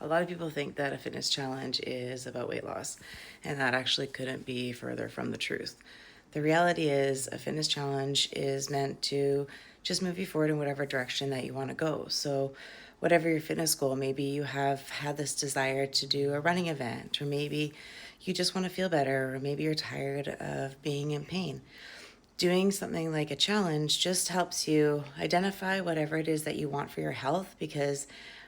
A lot of people think that a fitness challenge is about weight loss, and that actually couldn't be further from the truth. The reality is, a fitness challenge is meant to just move you forward in whatever direction that you want to go. So, whatever your fitness goal, maybe you have had this desire to do a running event, or maybe you just want to feel better, or maybe you're tired of being in pain. Doing something like a challenge just helps you identify whatever it is that you want for your health, because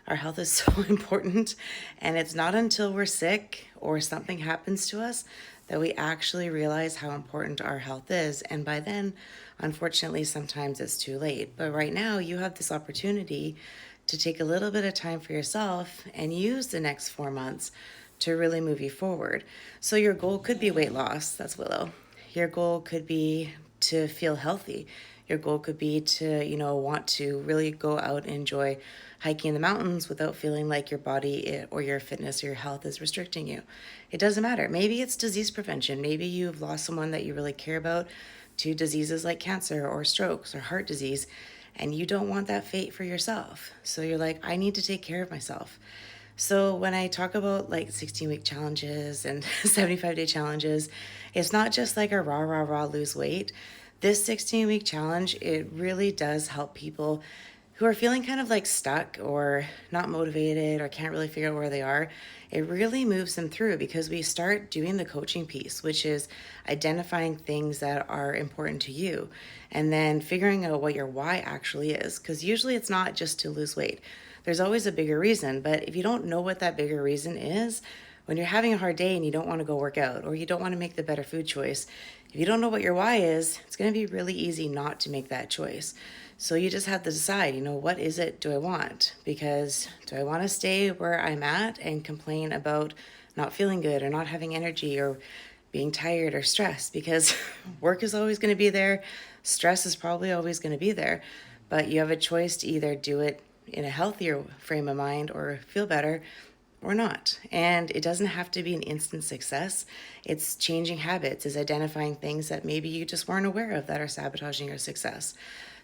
our health is so important, and it's not until we're sick or something happens to us that we actually realize how important our health is. And by then, unfortunately, sometimes it's too late. But right now, you have this opportunity to take a little bit of time for yourself and use the next 4 months to really move you forward. So your goal could be weight loss. That's Willow. Your goal could be to feel healthy. Your goal could be to, want to really go out and enjoy hiking in the mountains without feeling like your body or your fitness or your health is restricting you. It doesn't matter. Maybe it's disease prevention. Maybe you've lost someone that you really care about to diseases like cancer or strokes or heart disease, and you don't want that fate for yourself. So you're like, I need to take care of myself. So when I talk about like 16-week challenges and 75-day challenges, it's not just like a rah lose weight. This 16-week challenge, it really does help people who are feeling kind of like stuck or not motivated or can't really figure out where they are. It really moves them through because we start doing the coaching piece, which is identifying things that are important to you and then figuring out what your why actually is. Because usually it's not just to lose weight. There's always a bigger reason, but if you don't know what that bigger reason is, when you're having a hard day and you don't want to go work out or you don't want to make the better food choice, if you don't know what your why is, it's going to be really easy not to make that choice. So you just have to decide, what is it do I want? Because do I want to stay where I'm at and complain about not feeling good or not having energy or being tired or stressed? Because work is always going to be there. Stress is probably always going to be there. But you have a choice to either do it in a healthier frame of mind or feel better or not. And it doesn't have to be an instant success. It's changing habits, is identifying things that maybe you just weren't aware of that are sabotaging your success.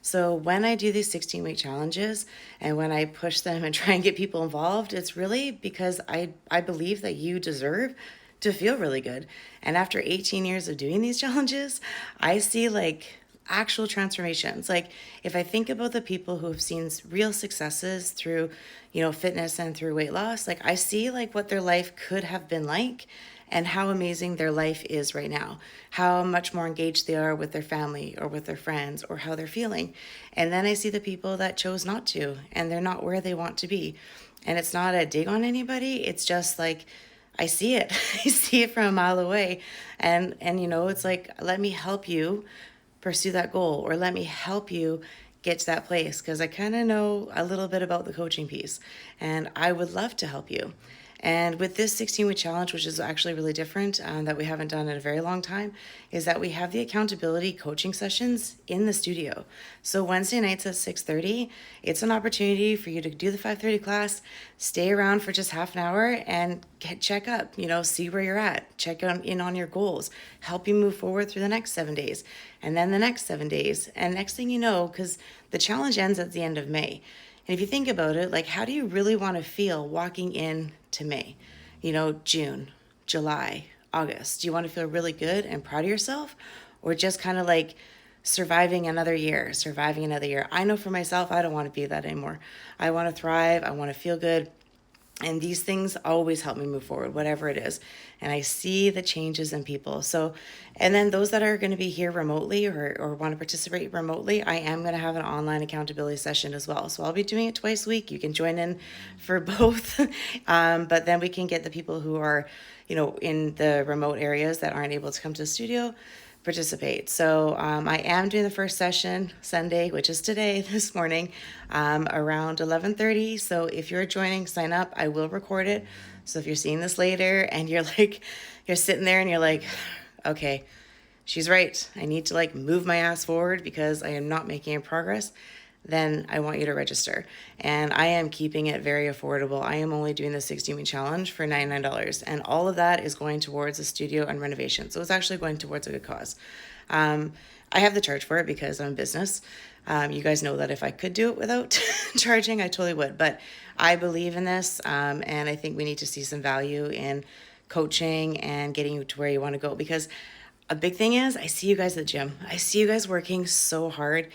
So when I do these 16-week challenges and when I push them and try and get people involved, it's really because I believe that you deserve to feel really good. And after 18 years of doing these challenges, I see like actual transformations. Like if I think about the people who have seen real successes through, fitness and through weight loss, like I see like what their life could have been like and how amazing their life is right now, how much more engaged they are with their family or with their friends or how they're feeling. And then I see the people that chose not to and they're not where they want to be. And it's not a dig on anybody. It's just like, I see it. I see it from a mile away. And it's like, let me help you pursue that goal, or let me help you get to that place, because I kind of know a little bit about the coaching piece and I would love to help you. And with this 16-week challenge, which is actually really different, that we haven't done in a very long time, is that we have the accountability coaching sessions in the studio. So Wednesday nights at 6:30, it's an opportunity for you to do the 5:30 class, stay around for just half an hour and check up, see where you're at, check in on your goals, help you move forward through the next 7 days, and then the next 7 days. And next thing you know, because the challenge ends at the end of May, and if you think about it, like, how do you really want to feel walking in to May? June, July, August. Do you want to feel really good and proud of yourself? Or just kind of like surviving another year? I know for myself, I don't want to be that anymore. I want to thrive. I want to feel good. And these things always help me move forward, whatever it is. And I see the changes in people. So, and then those that are going to be here remotely or want to participate remotely, I am going to have an online accountability session as well. So I'll be doing it twice a week. You can join in for both. But then we can get the people who are, in the remote areas that aren't able to come to the studio participate. So I am doing the first session Sunday, which is today, this morning, around 11:30. So if you're joining, sign up. I will record it. So if you're seeing this later and you're sitting there and you're like, okay, she's right. I need to like move my ass forward because I am not making any progress, then I want you to register. And I am keeping it very affordable. I am only doing the 16-week challenge for $99. And all of that is going towards the studio and renovation. So it's actually going towards a good cause. I have the charge for it because I'm a business. You guys know that if I could do it without charging, I totally would. But I believe in this, and I think we need to see some value in coaching and getting you to where you want to go, because a big thing is I see you guys at the gym. I see you guys working so hard,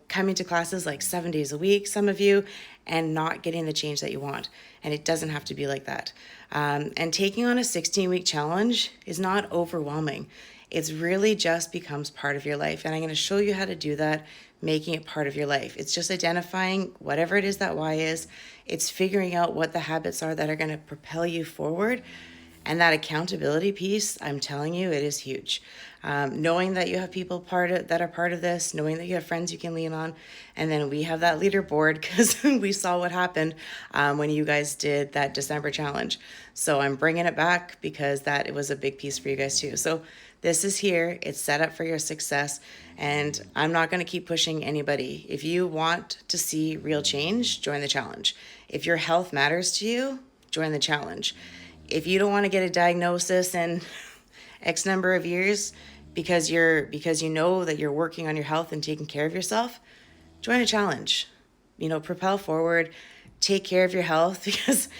coming to classes like 7 days a week, some of you, and not getting the change that you want. And it doesn't have to be like that. And taking on a 16-week challenge is not overwhelming. It's really just becomes part of your life. And I'm going to show you how to do that, making it part of your life. It's just identifying whatever it is that why is. It's figuring out what the habits are that are going to propel you forward. And that accountability piece, I'm telling you, it is huge. Knowing that you have people that are part of this, knowing that you have friends you can lean on, and then we have that leaderboard because we saw what happened when you guys did that December challenge. So I'm bringing it back because it was a big piece for you guys too. So this is here. It's set up for your success, and I'm not going to keep pushing anybody. If you want to see real change, join the challenge. If your health matters to you, join the challenge. If you don't want to get a diagnosis in X number of years because you know that you're working on your health and taking care of yourself, join a challenge. Propel forward, take care of your health, because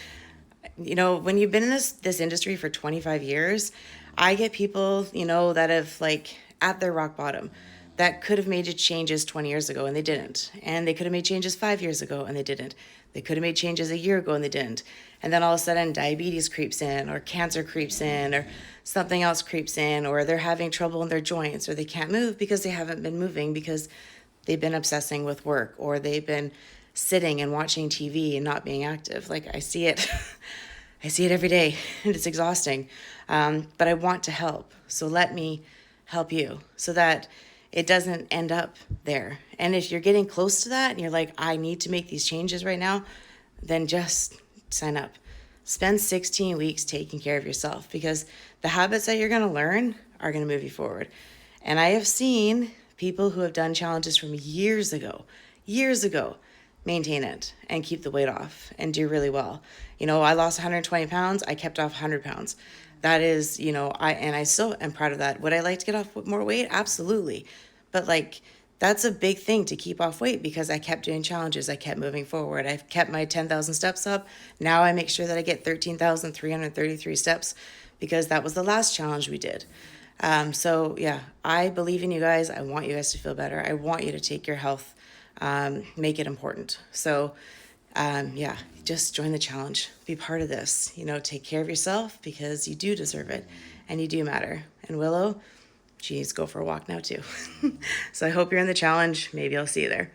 when you've been in this industry for 25 years, I get people, that have at their rock bottom, that could have made changes 20 years ago and they didn't. And they could have made changes 5 years ago and they didn't. They could have made changes a year ago and they didn't. And then all of a sudden diabetes creeps in, or cancer creeps in, or something else creeps in, or they're having trouble in their joints, or they can't move because they haven't been moving because they've been obsessing with work, or they've been sitting and watching TV and not being active. I see it. I see it every day and it's exhausting. But I want to help. So let me help you so that it doesn't end up there. And if you're getting close to that and you're like, I need to make these changes right now, then just sign up. Spend 16 weeks taking care of yourself, because the habits that you're going to learn are going to move you forward. And I have seen people who have done challenges from years ago, maintain it and keep the weight off and do really well. I lost 120 pounds. I kept off 100 pounds. That is, I still am proud of that. Would I like to get off more weight? Absolutely. But that's a big thing, to keep off weight, because I kept doing challenges. I kept moving forward. I've kept my 10,000 steps up. Now I make sure that I get 13,333 steps, because that was the last challenge we did. So yeah, I believe in you guys. I want you guys to feel better. I want you to take your health, make it important. So yeah, just join the challenge. Be part of this. Take care of yourself, because you do deserve it and you do matter. And Willow, geez, go for a walk now too. So I hope you're in the challenge. Maybe I'll see you there.